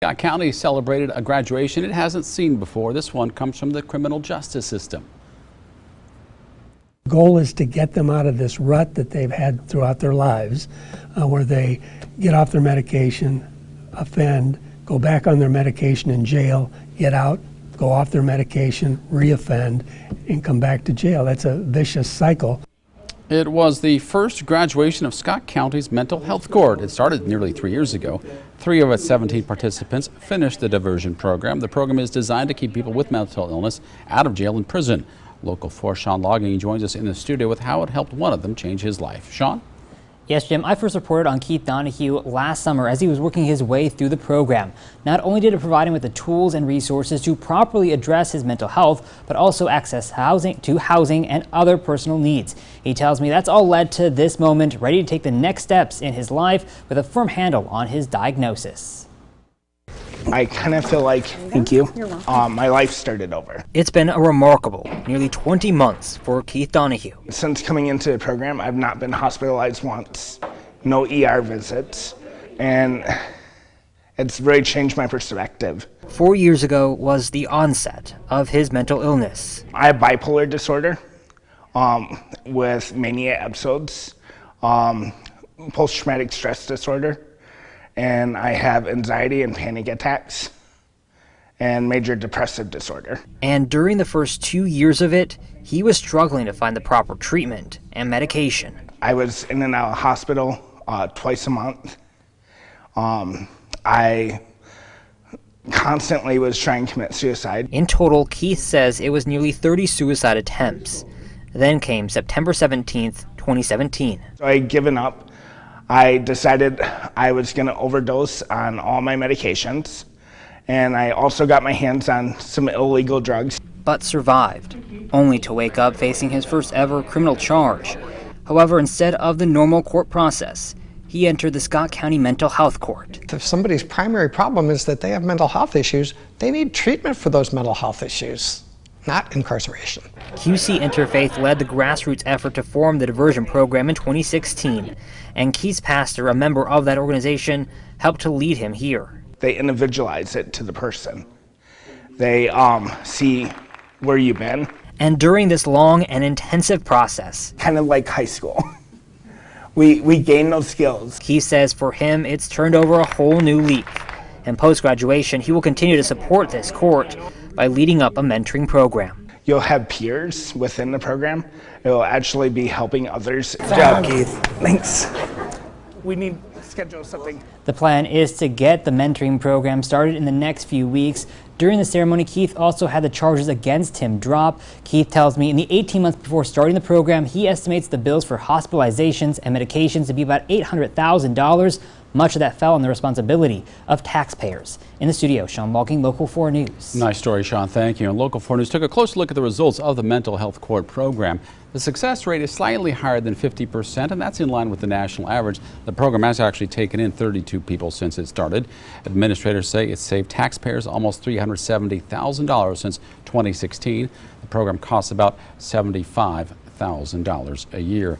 Scott County celebrated a graduation it hasn't seen before. This one comes from the criminal justice system. The goal is to get them out of this rut that they've had throughout their lives, where they get off their medication, offend, go back on their medication in jail, get out, go off their medication, reoffend, and come back to jail. That's a vicious cycle. It was the first graduation of Scott County's mental health court. It started nearly 3 years ago. 3 of its 17 participants finished the diversion program. The program is designed to keep people with mental illness out of jail and prison. Local 4 Sean Logging joins us in the studio with how it helped one of them change his life. Sean? Yes, Jim, I first reported on Keith Donahue last summer as he was working his way through the program. Not only did it provide him with the tools and resources to properly address his mental health, but also access housing and other personal needs. He tells me that's all led to this moment, ready to take the next steps in his life with a firm handle on his diagnosis. I kind of feel like, thank you, my life started over. It's been a remarkable nearly 20 months for Keith Donahue. Since coming into the program, I've not been hospitalized once, no ER visits, and it's really changed my perspective. 4 years ago was the onset of his mental illness. I have bipolar disorder with mania episodes, post-traumatic stress disorder, and I have anxiety and panic attacks and major depressive disorder. And during the first 2 years of it, he was struggling to find the proper treatment and medication. I was in and out of hospital twice a month. I constantly was trying to commit suicide. In total, Keith says it was nearly 30 suicide attempts. Then came September 17th, 2017. So I had given up. I decided I was going to overdose on all my medications, and I also got my hands on some illegal drugs. But survived, only to wake up facing his first ever criminal charge. However, instead of the normal court process, he entered the Scott County Mental Health Court. If somebody's primary problem is that they have mental health issues, they need treatment for those mental health issues, not incarceration. QC Interfaith led the grassroots effort to form the diversion program in 2016, and Keith's pastor, a member of that organization, helped to lead him here. They individualize it to the person. They see where you've been. And during this long and intensive process, kind of like high school, we gain those skills. Keith says for him, it's turned over a whole new leaf. And post-graduation, he will continue to support this court by leading up a mentoring program. You'll have peers within the program. It will actually be helping others. Good job, Keith. Thanks. We need to schedule something. The plan is to get the mentoring program started in the next few weeks. During the ceremony, Keith also had the charges against him drop. Keith tells me in the 18 months before starting the program, he estimates the bills for hospitalizations and medications to be about $800,000. Much of that fell on the responsibility of taxpayers. In the studio, Sean Logging, Local 4 News. Nice story, Sean. Thank you. And Local 4 News took a close look at the results of the mental health court program. The success rate is slightly higher than 50%, and that's in line with the national average. The program has actually taken in 32 people since it started. Administrators say it's saved taxpayers almost $370,000 since 2016. The program costs about $75,000 a year.